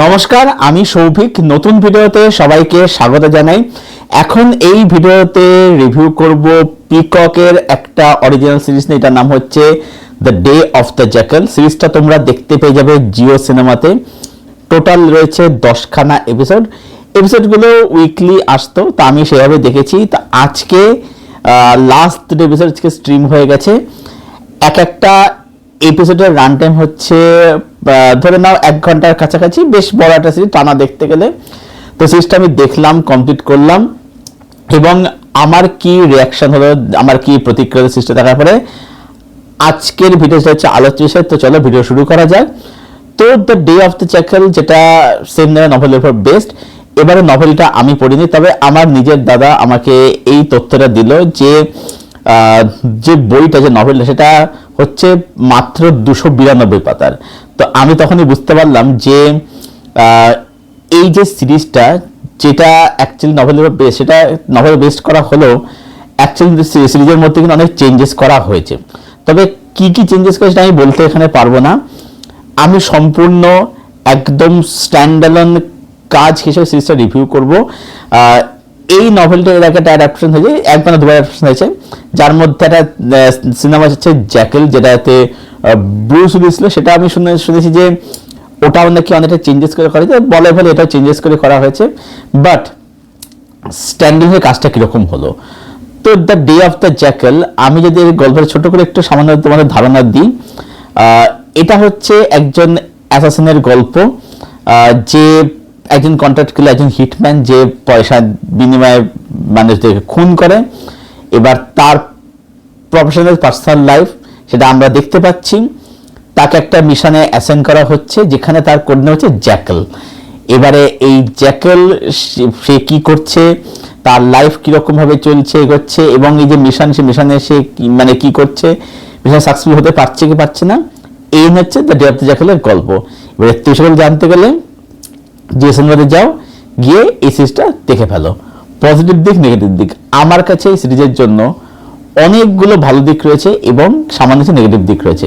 নমস্কার, আমি সৌভিক। নতুন ভিডিওতে সবাইকে স্বাগত জানাই। এখন এই ভিডিওতে রিভিউ করব পিককের একটা অরিজিনাল সিরিজ নিয়ে। এটার নাম হচ্ছে the day of the Jekyll. সিরিজটা তোমরা দেখতে পেয়ে যাবে জিও সিনেমাতে। টোটাল রয়েছে 10খানা এপিসোডগুলো উইকলি আসতো, তা আমি সেভাবে দেখেছি। তা আজকে লাস্ট এপিসোড স্ট্রিম হয়ে গেছে। একটা এপিসোডের রান টাইম হচ্ছে ধরে নাও 1 ঘন্টার কাছাকাছি। বেশ বড় একটা সিরিজ টানা দেখতে গেলে। তো সিরিজটা আমি দেখলাম, কমপ্লিট করলাম, এবং আমার কি রিয়াকশন হলো, আমার কি প্রতিক্রিয়া সিরিজটা দেখার পরে আজকের ভিডিওটা হচ্ছে আলোচ্য বিষয়। তো চলো ভিডিও শুরু করা যাক। তো the day of the Jekyll, যেটা সেম নামে নভেলের উপর বেস্ট। এবারে নভেলটা আমি পড়িনি, তবে আমার নিজের দাদা আমাকে এই তথ্যটা দিল যে বইটা, যে নভেলটা, সেটা হচ্ছে মাত্র 292 পাতার। তো আমি তখনই বুঝতে পারলাম যে এই যে সিরিজটা, যেটা অ্যাকচুয়ালি নভেলের বেস্ট, সেটা নভেল বেস্ট করা হলেও অ্যাকচুয়ালি সিরিজের মধ্যে কিন্তু অনেক চেঞ্জেস করা হয়েছে। তবে কি কি চেঞ্জেস করেছে আমি বলতে এখানে পারবো না। আমি সম্পূর্ণ একদম স্ট্যান্ডঅ্যালোন কাজ হিসেবে সিরিজটা রিভিউ করব। এই নভেলটা এর একটা অ্যাডাপ্টেশন হয়েছে, একবার না দুবার অ্যাডাপ্টেশন হয়েছে, যার মধ্যে একটা সিনেমা হচ্ছে জ্যাকেল, যেটাতে ব্রুস উইলিস ছিল। সেটা আমি শুনেছি যে ওটাও নাকি অনেকটা চেঞ্জেস করে করা হয়েছে, বলে বলে এটাও চেঞ্জেস করে করা হয়েছে। বাট স্ট্যান্ডিং এর কাজটা কিরকম হলো। তো the day of the Jekyll, আমি যদি এই গল্পের ছোট করে একটু সামান্য তোমাদের ধারণা দিই, এটা হচ্ছে একজন অ্যাসাসিনের গল্প, যে একজন কন্ট্রাক্ট কিলার, একজন হিটম্যান, যে পয়সা বিনিময়ে মানুষদেরকে খুন করে। এবার তার প্রফেশনাল পার্সোনাল লাইফ, সেটা আমরা দেখতে পাচ্ছি। তাকে একটা মিশনে অ্যাসাইন করা হচ্ছে, যেখানে তার কোড নেম হচ্ছে জ্যাকেল। এবারে এই জ্যাকেল সে কি করছে, তার লাইফ কিরকম ভাবে চলছে, এগোচ্ছে, এবং এই যে মিশন, সে মিশনে সে মানে কি করছে, মিশন সাকসেসফুল হতে পারছে কি পারছে না, এই হচ্ছে দ্য ডে অফ দ্য জ্যাকেলের গল্প। এবারে তুই সকল জানতে গেলে জিও সিনেমাতে যাও, গিয়ে এই সিরিজটা দেখে ফেলো। পজিটিভ দিক, নেগেটিভ দিক, আমার কাছে এই সিরিজের জন্য অনেকগুলো ভালো দিক রয়েছে এবং সামান্য কিছু নেগেটিভ দিক রয়েছে।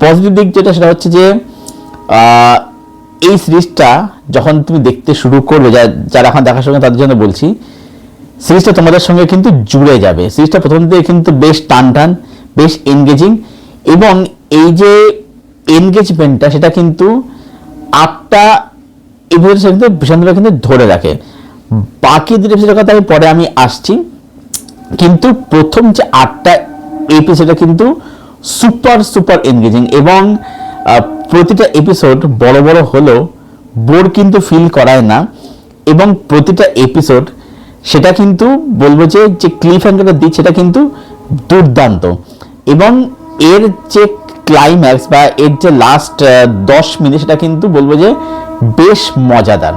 পজিটিভ দিক যেটা, সেটা হচ্ছে যে এই সিরিজটা যখন তুমি দেখতে শুরু করবে, যারা এখন দেখার সঙ্গে তাদের জন্য বলছি, সিরিজটা তোমাদের সঙ্গে কিন্তু জুড়ে যাবে। সিরিজটা প্রথম থেকে কিন্তু বেশ টান, বেশ এনগেজিং, এবং এই যে এনগেজমেন্টটা, সেটা কিন্তু 8টা এপিসোড কিন্তু ভীষণভাবে কিন্তু ধরে রাখে। বাকি 2 এপিসোডের কথা পরে আমি আসছি, কিন্তু প্রথম যে 8টা এপিসোড কিন্তু সুপার এনগেজিং, এবং প্রতিটা এপিসোড বড় বড় হলেও বোর কিন্তু ফিল করায় না। এবং প্রতিটা এপিসোড, সেটা কিন্তু বলবো যে ক্লিফ হ্যাঙ্গারটা দিচ্ছে, সেটা কিন্তু দুর্দান্ত। এবং এর যে ক্লাইম্যাক্স বা এর যে লাস্ট 10 মিনিট, সেটা কিন্তু বলবো যে বেশ মজাদার।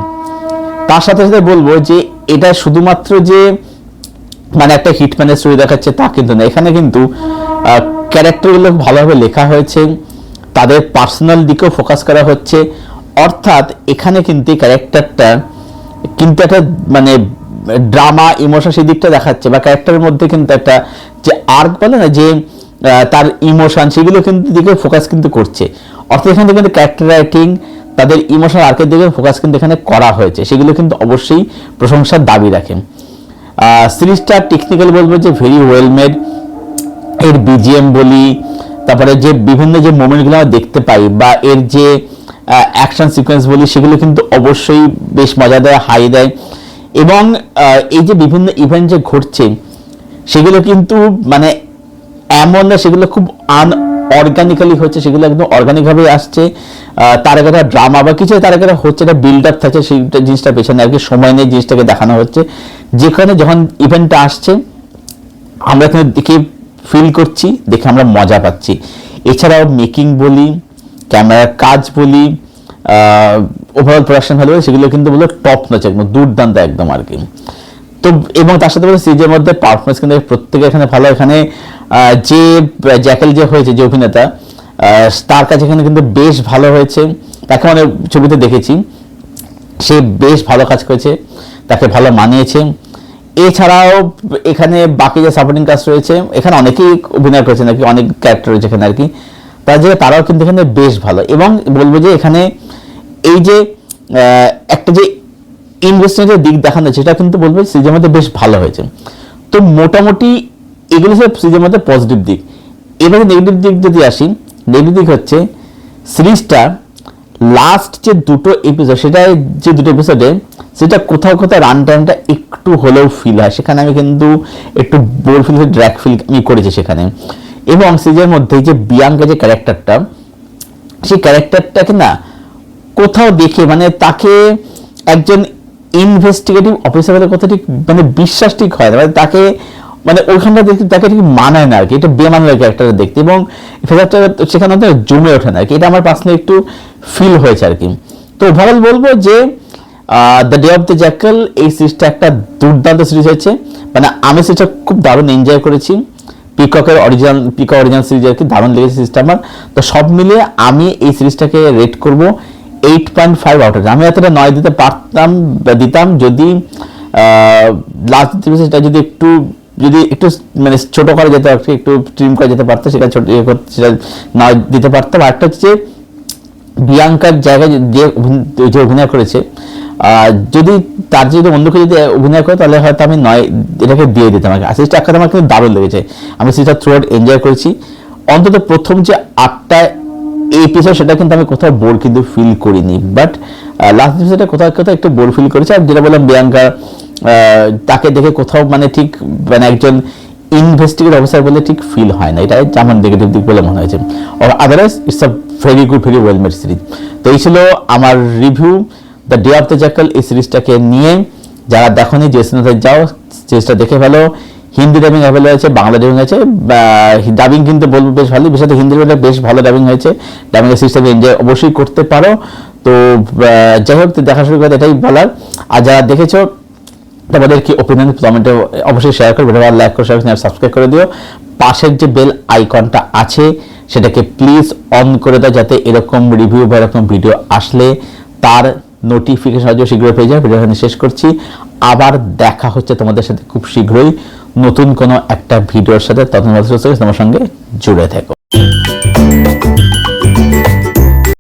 তার সাথে সাথে বলবো যে এটা শুধুমাত্র যে মানে একটা হিটম্যানের স্টোরি দেখাচ্ছে তা কিন্তু না। এখানে কিন্তু ক্যারেক্টারগুলো ভালোভাবে লেখা হয়েছে, তাদের পার্সোনাল দিকেও ফোকাস করা হচ্ছে। অর্থাৎ এখানে কিন্তু ক্যারেক্টারটা কিন্তু একটা মানে ড্রামা, ইমোশন, সেই দিকটা দেখাচ্ছে, বা ক্যারেক্টারের মধ্যে কিন্তু একটা যে আর্ক বলে না, যে তার ইমোশন, সেগুলো কিন্তু দিকে ফোকাস কিন্তু করছে। অর্থাৎ এখানে কিন্তু ক্যারেক্টার রাইটিং, তাদের ইমোশনাল আর্কের দিকে ফোকাস কিন্তু এখানে করা হয়েছে, সেগুলো কিন্তু অবশ্যই প্রশংসার দাবি রাখে। সিরিজটা টেকনিক্যাল বলবো যে ভেরি ওয়েল মেড। এর বিজিএম বলি, তারপরে যে বিভিন্ন যে মোমেন্টগুলো আমরা দেখতে পাই, বা এর যে অ্যাকশন সিকোয়েন্স বলি, সেগুলো কিন্তু অবশ্যই বেশ মজা দেয়, হাই দেয়। এবং এই যে বিভিন্ন ইভেন্ট যে ঘটছে, সেগুলো কিন্তু মানে এমন না সেগুলো খুব অর্গানিক্যালি হচ্ছে, সেগুলো একদম অর্গানিকভাবে আসছে। তার একটা ড্রামা বা কিছু তার একটা হচ্ছে, একটা বিল্ড আপ থাকছে, সেইটা জিনিসটা পেছনে আর কি সময় নিয়ে জিনিসটাকে দেখানো হচ্ছে। যেখানে যখন ইভেন্টটা আসছে, আমরা এখানে দেখে ফিল করছি, দেখে আমরা মজা পাচ্ছি। এছাড়াও মেকিং বলি, ক্যামেরার কাজ বলি, ওভারঅল প্রোডাকশন ভালো, সেগুলো কিন্তু বলো টপ নচ, একদম দুর্দান্ত একদম আর কি। তো এবং তার সাথে বলে সিরিজের মধ্যে পারফরমেন্স কিন্তু প্রত্যেকে এখানে ভালো। এখানে যে জ্যাকেল যে হয়েছে, যে অভিনেতা, তার কাছে এখানে কিন্তু বেশ ভালো হয়েছে। তাকে মানে ছবিতে দেখেছি, সে বেশ ভালো কাজ করেছে, তাকে ভালো মানিয়েছে। এছাড়াও এখানে বাকি যে সাপোর্টিং কাস্ট রয়েছে, এখানে অনেকেই অভিনয় করেছে, নাকি অনেক ক্যারেক্টার রয়েছে এখানে আর কি, তারাও কিন্তু এখানে বেশ ভালো। এবং বলবো যে এখানে এই যে একটা যে ইনভেস্টমেন্টের দিক দেখানো হয়েছে সেটা কিন্তু বলবো সিরিজের মধ্যে বেশ ভালো হয়েছে। তো মোটামুটি এগুলো সব সিরিজের মধ্যে পজিটিভ দিক। এবারে নেগেটিভ দিক যদি আসি, নেগেটিভ দিক হচ্ছে সিরিজটা লাস্ট যে দুটো এপিসোড, সেটা কোথাও কোথাও রান টাইমটা একটু হলেও ফিল হয়, সেখানে আমি কিন্তু একটু বোর ফিল, ড্র্যাক ফিল আমি করেছি সেখানে। এবং সিরিজের মধ্যে যে বিয়াঙ্কা যে ক্যারেক্টারটা, সেই ক্যারেক্টারটাকে না কোথাও দেখে মানে তাকে একজন ইনভেস্টিগেটিভ অফিসার বলে কথা ঠিক মানে বিশ্বাস ঠিক হয় না, মানে তাকে মানে ওইখানটা দেখতে তাকে ঠিক মানায় না আর কি, এটা বেমানার ক্যারেক্টার দেখতে, এবং ফেজারটা সেখানে জমে ওঠে না আর কি, এটা আমার পার্সোনালি একটু ফিল হয়েছে আর কি। তো ওভারঅল বলবো যে the day of the jackal এই সিরিজটা একটা দুর্দান্ত সিরিজ হয়েছে, মানে আমি সিরিজটা খুব দারুণ এনজয় করেছি। পিকক অরিজিনাল সিরিজ আর কি দারুণ লেগেছে সিরিজটা আমার। তো সব মিলিয়ে আমি এই সিরিজটাকে রেট করব 8.5 আউট অফ 10। আমি এতটা 9 দিতাম যদি লাস্ট সেটা যদি একটু মানে ছোট করে যেতে পারতো, একটু ট্রিম করে যেতে পারতো, সেটা সেটা 9 দিতে পারতাম। আর একটা হচ্ছে বিয়াঙ্কার জায়গায় যে অভিনয় করেছে, যদি তার যদি অন্য কেউ যদি অভিনয় করে তাহলে হয়তো আমি 9 এটাকে দিয়ে দিতাম। সিরিজটা একটা আমার কিন্তু দারুণ লেগেছে, আমি সিরিজটা থ্রু আউট এনজয় করেছি। অন্তত প্রথম যে 8টা এপিসোড সেটা কিন্তু আমি কোথাও বোর কিন্তু ফিল করিনি, বাট লাস্ট এপিসোডে কোথাও একটু বোর ফিল করেছি। আর যেটা বললাম বিয়াঙ্কা, তাকে দেখে কোথাও মানে ঠিক মানে একজন ইনভেস্টিগেট অফিসার বলে ঠিক ফিল হয় না, এটা আমার নেগেটিভ দিক বলে মনে হয়েছে। Otherwise it's a very good, very well made series. তো এই ছিল আমার review the day of the jackal এই সিরিজটাকে নিয়ে। যারা দেখোনি যে সিনেমাতে যাও, সিরিজটা দেখে ফেলো। হিন্দি ডাবিং অ্যাভেলেবল আছে, বাংলা ডাবিং আছে, ডাবিং কিন্তু বলবো বেশ ভালো, বিশেষত হিন্দি বেশ ভালো ডাবিং হয়েছে। ডাবিং এর সিরিজটাকে এনজয় অবশ্যই করতে পারো। তো যাই হোক, দেখা শুরু করে এটাই বলার। আর যারা দেখেছো তোমাদের কি ওপিনিয়ন কমেন্টে অবশ্যই শেয়ার করো, ভিডিও লাইক করে সাবস্ক্রাইব করে দিও। পাশের যে বেল আইকনটা আছে সেটাকে প্লিজ অন করে দাও, যাতে এরকম রিভিউ বা এরকম ভিডিও আসলে তার নোটিফিকেশন শীঘ্রই পেয়ে যায়। ভিডিও এখানে শেষ করছি, আবার দেখা হচ্ছে তোমাদের সাথে খুব শীঘ্রই নতুন কোনো একটা ভিডিওর সাথে। তখন তোমার সঙ্গে জুড়ে থেকো।